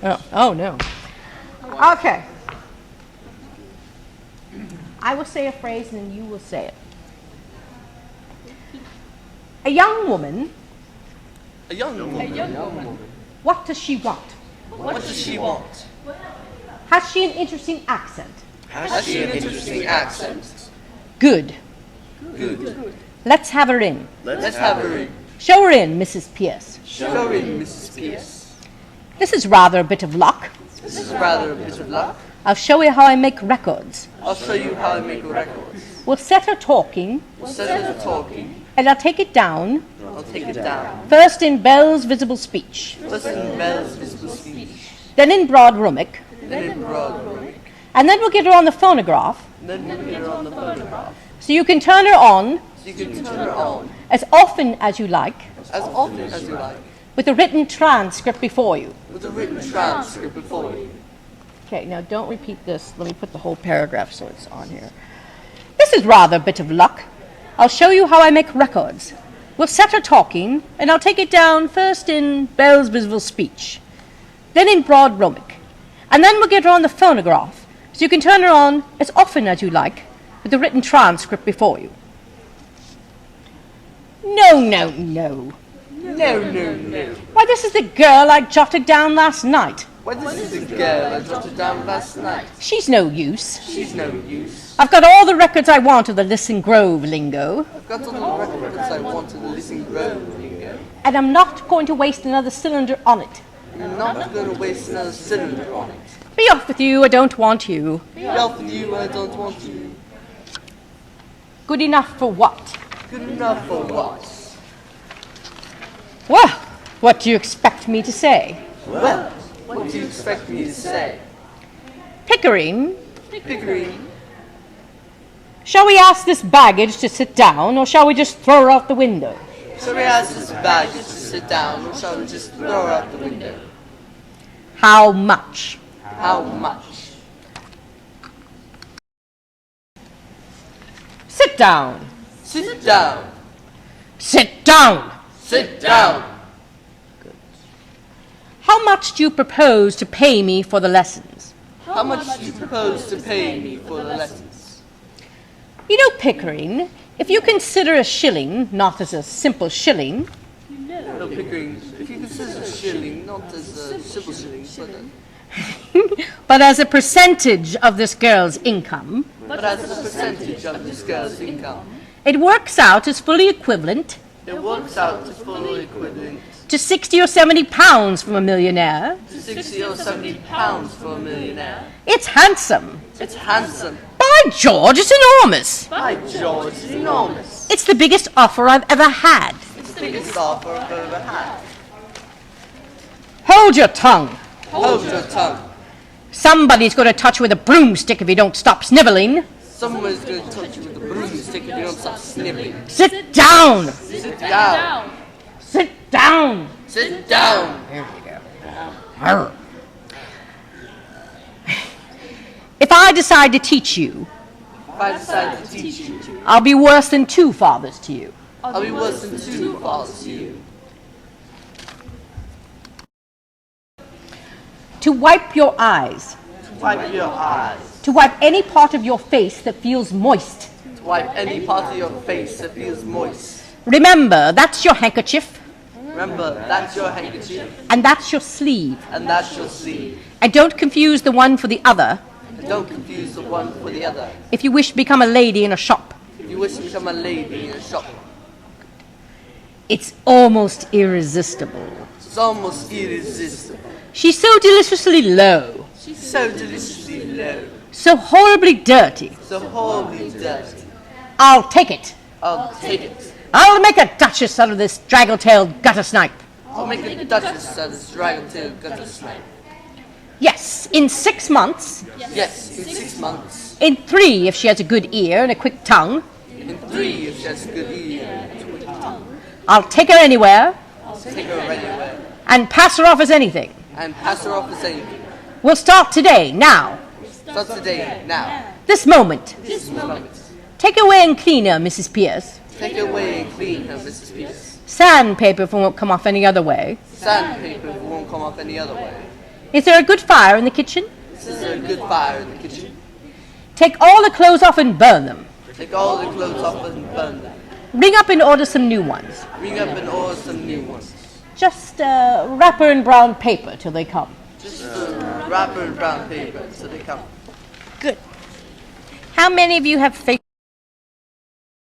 Oh no. Okay. I will say a phrase and then you will say it. A young woman. A young woman. What does she want? What does she want? Has she an interesting accent? Has she an interesting accent? Good. Good. Let's have her in. Let's have her in. Show her in, Mrs. Pierce. Show her in, Mrs. Pierce. This is rather a bit of luck. This is rather a bit of luck. I'll show you how I make records. I'll show you how I make records. We'll set her talking, We'll set her talking. and I'll take it down, I'll take it down. first in Bell's visible speech, First in Bell's visible speech. then in broad rhetoric, Then in broad rhetoric. and then we'll get her on the phonograph, Then we'll get her on the photograph. so you can turn her on So you can turn her on as often as you like, as often as you like, with a written transcript before you. with a written transcript before you. Okay, now don't repeat this. Let me put the whole paragraph so it's on here. This is rather a bit of luck. I'll show you how I make records. We'll set her talking, and I'll take it down first in Bell's visible speech, then in broad rhetoric, and then we'll get her on the phonograph, so you can turn her on as often as you like, with the written transcript before you. No. No. Why, this is the girl I jotted down last night. Why, this is the girl I jotted down last night. She's no use. She's no use. I've got all the records I want of the Listen Grove lingo, I've got all the records I want to the Listen Grove lingo. and I'm not going to waste another cylinder on it. I'm not going to waste another cylinder on it. Be off with you, I don't want you. Be off with you, I don't want you. Good enough for what? Good enough for what? Well, what do you expect me to say? Well, what do you expect me to say? Pickering, Pickering, shall we ask this baggage to sit down, or shall we just throw her out the window? shall we ask this baggage to sit down, or shall we just throw her out the window? How much? How much? Sit down. Sit down. Sit down. Sit down. How much do you propose to pay me for the lessons? How much do you propose to pay me for the lessons? You know, Pickering, if you consider a shilling not as a simple shilling, No, Pickering, if you consider a shilling not as a simple shilling, but as a percentage of this girl's income, but as a percentage of this girl's income, it works out as fully equivalent it works out to fully equivalent to 60 or 70 pounds from a millionaire. to 60 or 70 pounds for a millionaire. It's handsome. It's handsome. By George, it's enormous. By George, it's enormous. It's the biggest offer I've ever had. It's the biggest offer I've ever had. Hold your tongue. Hold your tongue. Somebody's going to touch you with a broomstick if you don't stop sniveling. Someone's going to touch you with a broomstick if you don't stop sniveling. Sit down. Sit down. Sit down. Sit down. There you go. Arr. If I decide to teach you, If I decide to teach you, I'll be worse than two fathers to you. I'll be worse than two fathers to you. To wipe your eyes. To wipe your eyes. To wipe any part of your face that feels moist. To wipe any part of your face that feels moist. Remember, that's your handkerchief, Remember, that's your handkerchief, and that's your sleeve. and that's your sleeve. And don't confuse the one for the other And don't confuse the one for the other. if you wish to become a lady in a shop. If you wish to become a lady in a shop, It's almost irresistible. it's almost irresistible. She's so deliciously low, So deliciously low, so horribly dirty. so horribly dirty. I'll take it. I'll take it. I'll make a duchess out of this draggle-tailed gutter snipe. I'll make a duchess out of this dragon-tailed gutter snipe. Yes, in 6 months. Yes, in 6 months. In 3 if she has a good ear and a quick tongue. In 3 if she has a good ear. I'll take her anywhere Take her anywhere. and pass her off as anything. And pass her off as anything. We'll start today, now, Start today, now. this moment. This moment. Take away and clean her, Mrs. Pierce. Take her away and clean her, Mrs. Pierce. Sandpaper if it won't come off any other way. Sandpaper won't come off any other way. Is there a good fire in the kitchen? Is there a good fire in the kitchen? Take all the clothes off and burn them. Take all the clothes off and burn them. Ring up and order some new ones. Ring up and order some new ones. Just wrap her in brown paper till they come. Just wrap her in brown paper so they come. Good. How many of you have faith?